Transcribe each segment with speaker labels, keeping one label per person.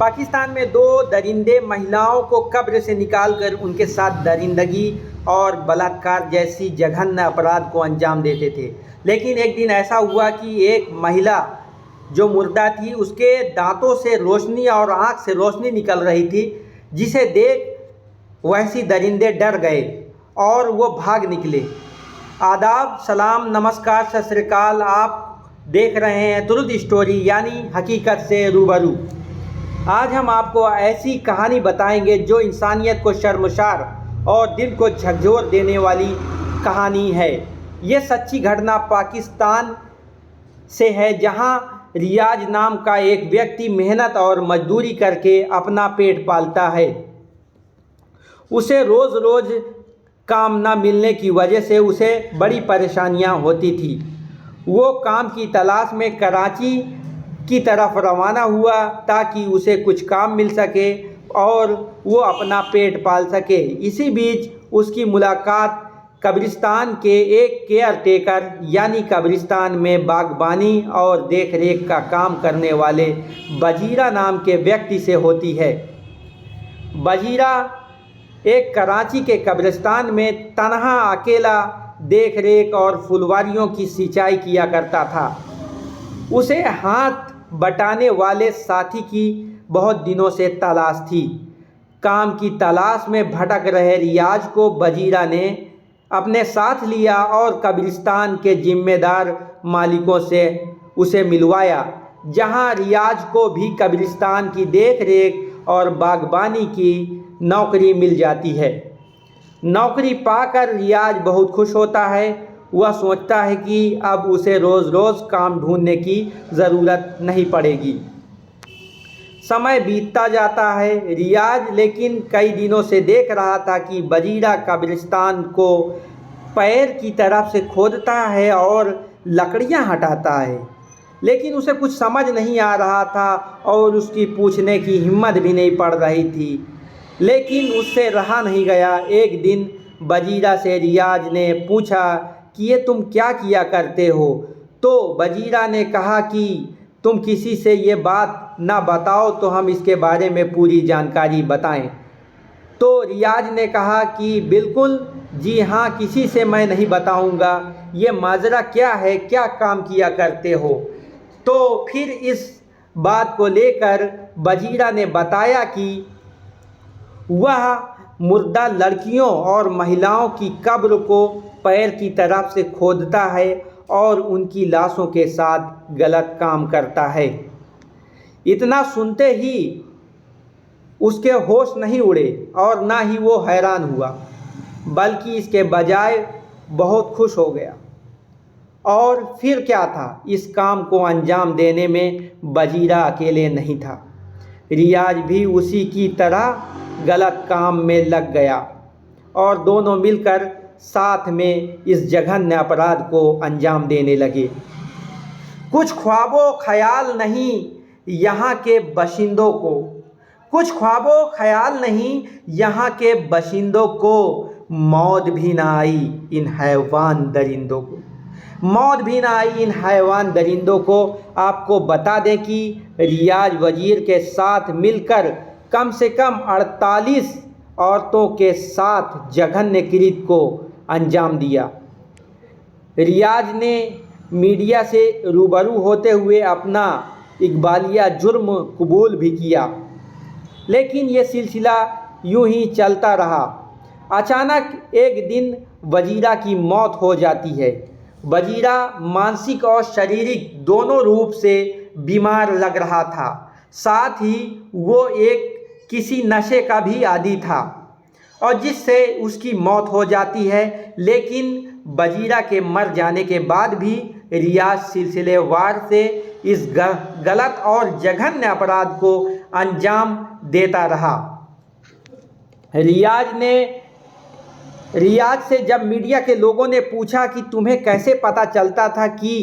Speaker 1: पाकिस्तान में दो दरिंदे महिलाओं को कब्र से निकालकर उनके साथ दरिंदगी और बलात्कार जैसी जघन्य अपराध को अंजाम देते थे। लेकिन एक दिन ऐसा हुआ कि एक महिला जो मुर्दा थी, उसके दांतों से रोशनी और आँख से रोशनी निकल रही थी, जिसे देख वैसी दरिंदे डर गए और वो भाग निकले। आदाब, सलाम, नमस्कार, सत श्री अकाल। आप देख रहे हैं तुरुद स्टोरी यानी हकीकत से रूबरू। आज हम आपको ऐसी कहानी बताएंगे जो इंसानियत को शर्मसार और दिल को झकझोर देने वाली कहानी है। ये सच्ची घटना पाकिस्तान से है, जहां रियाज नाम का एक व्यक्ति मेहनत और मजदूरी करके अपना पेट पालता है। उसे रोज़ रोज़ काम न मिलने की वजह से उसे बड़ी परेशानियां होती थी। वो काम की तलाश में कराची की तरफ रवाना हुआ ताकि उसे कुछ काम मिल सके और वो अपना पेट पाल सके। इसी बीच उसकी मुलाकात कब्रिस्तान के एक केयर टेकर यानी कब्रिस्तान में बागबानी और देख रेख का काम करने वाले बजीरा नाम के व्यक्ति से होती है। बजीरा एक कराची के कब्रिस्तान में तन्हा अकेला देख रेख और फुलवारियों की सिंचाई किया करता था। उसे हाथ बटाने वाले साथी की बहुत दिनों से तलाश थी। काम की तलाश में भटक रहे रियाज को बजीरा ने अपने साथ लिया और कब्रिस्तान के जिम्मेदार मालिकों से उसे मिलवाया, जहां रियाज को भी कब्रिस्तान की देख रेख और बागबानी की नौकरी मिल जाती है। नौकरी पाकर रियाज बहुत खुश होता है। वह सोचता है कि अब उसे रोज़ रोज़ काम ढूंढने की ज़रूरत नहीं पड़ेगी। समय बीतता जाता है। रियाज लेकिन कई दिनों से देख रहा था कि बजीरा कब्रिस्तान को पैर की तरफ से खोदता है और लकड़ियां हटाता है, लेकिन उसे कुछ समझ नहीं आ रहा था और उसकी पूछने की हिम्मत भी नहीं पड़ रही थी। लेकिन उससे रहा नहीं गया। एक दिन बजीरा से रियाज ने पूछा कि ये तुम क्या किया करते हो? तो बजीरा ने कहा कि तुम किसी से ये बात ना बताओ तो हम इसके बारे में पूरी जानकारी बताएं। तो रियाज ने कहा कि बिल्कुल जी हाँ, किसी से मैं नहीं बताऊंगा। ये माजरा क्या है, क्या काम किया करते हो? तो फिर इस बात को लेकर बजीरा ने बताया कि वह मुर्दा लड़कियों और महिलाओं की कब्र को पैर की तरफ से खोदता है और उनकी लाशों के साथ गलत काम करता है। इतना सुनते ही उसके होश नहीं उड़े और ना ही वो हैरान हुआ, बल्कि इसके बजाय बहुत खुश हो गया। और फिर क्या था, इस काम को अंजाम देने में बजीरा अकेले नहीं था। रियाज भी उसी की तरह गलत काम में लग गया और दोनों मिलकर साथ में इस जघन्य अपराध को अंजाम देने लगे। कुछ ख्वाबो ख्याल नहीं यहाँ के बाशिंदों को, कुछ ख्वाबो ख्याल नहीं यहाँ के बाशिंदों को, मौत भी ना आई इन हैवान दरिंदों को, मौत भी ना आई इन हैवान दरिंदों को। आपको बता दें कि रियाज वजीर के साथ मिलकर कम से कम 48 औरतों के साथ जघन्य कृत्य को अंजाम दिया। रियाज ने मीडिया से रूबरू होते हुए अपना इकबालिया जुर्म कबूल भी किया, लेकिन ये सिलसिला यूं ही चलता रहा। अचानक एक दिन बजीरा की मौत हो जाती है। बजीरा मानसिक और शारीरिक दोनों रूप से बीमार लग रहा था। साथ ही वो एक किसी नशे का भी आदी था और जिससे उसकी मौत हो जाती है। लेकिन बजीरा के मर जाने के बाद भी रियाज सिलसिलेवार से इस गलत और जघन्य अपराध को अंजाम देता रहा। रियाज से जब मीडिया के लोगों ने पूछा कि तुम्हें कैसे पता चलता था कि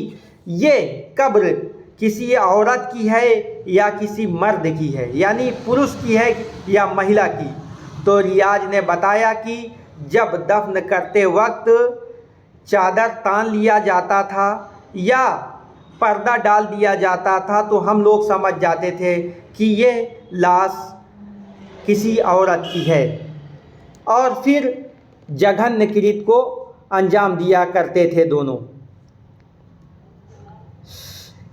Speaker 1: ये कब्र किसी औरत की है या किसी मर्द की है, यानी पुरुष की है या महिला की, तो रियाज ने बताया कि जब दफन करते वक्त चादर तान लिया जाता था या पर्दा डाल दिया जाता था तो हम लोग समझ जाते थे कि ये लाश किसी औरत की है, और फिर जघन्य कृत्य को अंजाम दिया करते थे दोनों।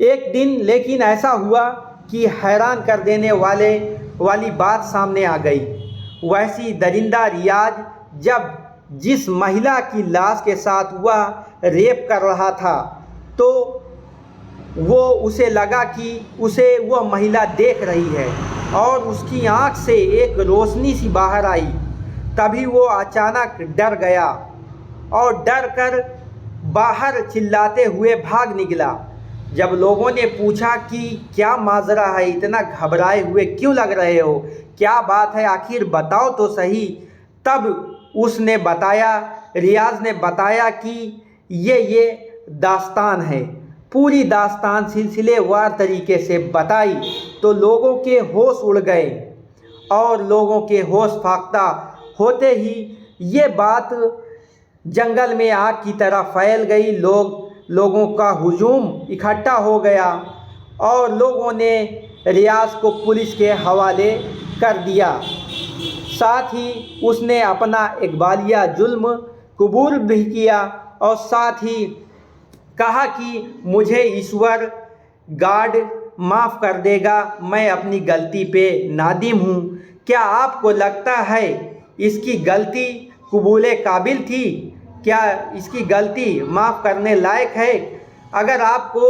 Speaker 1: एक दिन लेकिन ऐसा हुआ कि हैरान कर देने वाली बात सामने आ गई। वैसी दरिंदा रियाज जब जिस महिला की लाश के साथ वह रेप कर रहा था तो उसे लगा कि उसे वह महिला देख रही है और उसकी आंख से एक रोशनी सी बाहर आई। तभी वो अचानक डर गया और डर कर बाहर चिल्लाते हुए भाग निकला। जब लोगों ने पूछा कि क्या माजरा है, इतना घबराए हुए क्यों लग रहे हो, क्या बात है, आखिर बताओ तो सही, तब उसने बताया, रियाज ने बताया कि ये दास्तान है। पूरी दास्तान सिलसिलेवार तरीके से बताई तो लोगों के होश उड़ गए और लोगों के होश फाख्ता होते ही ये बात जंगल में आग की तरह फैल गई। लोगों का हुजूम इकट्ठा हो गया और लोगों ने रियाज को पुलिस के हवाले कर दिया। साथ ही उसने अपना इकबालिया जुल्म कबूल भी किया और साथ ही कहा कि मुझे ईश्वर गॉड माफ़ कर देगा, मैं अपनी गलती पे नादिम हूँ। क्या आपको लगता है इसकी गलती कबूले काबिल थी? क्या इसकी गलती माफ़ करने लायक है? अगर आपको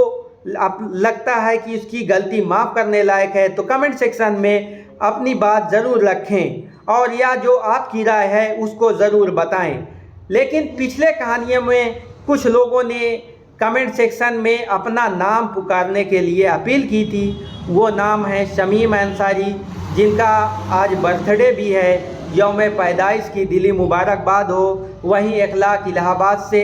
Speaker 1: लगता है कि इसकी गलती माफ़ करने लायक है तो कमेंट सेक्शन में अपनी बात ज़रूर रखें और या जो आपकी राय है उसको ज़रूर बताएं। लेकिन पिछले कहानियों में कुछ लोगों ने कमेंट सेक्शन में अपना नाम पुकारने के लिए अपील की थी। वो नाम है शमीम अंसारी, जिनका आज बर्थडे भी है। यौम पैदाइश की दिली मुबारकबाद हो। वहीं अखलाक इलाहाबाद से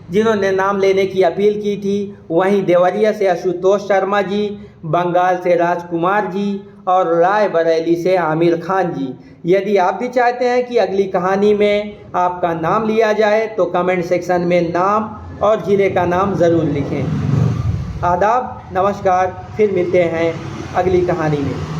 Speaker 1: जिन्होंने नाम लेने की अपील की थी, वहीं देवरिया से आशुतोष शर्मा जी, बंगाल से राजकुमार जी और रायबरेली से आमिर खान जी। यदि आप भी चाहते हैं कि अगली कहानी में आपका नाम लिया जाए तो कमेंट सेक्शन में नाम और ज़िले का नाम ज़रूर लिखें। आदाब, नमस्कार, फिर मिलते हैं अगली कहानी में।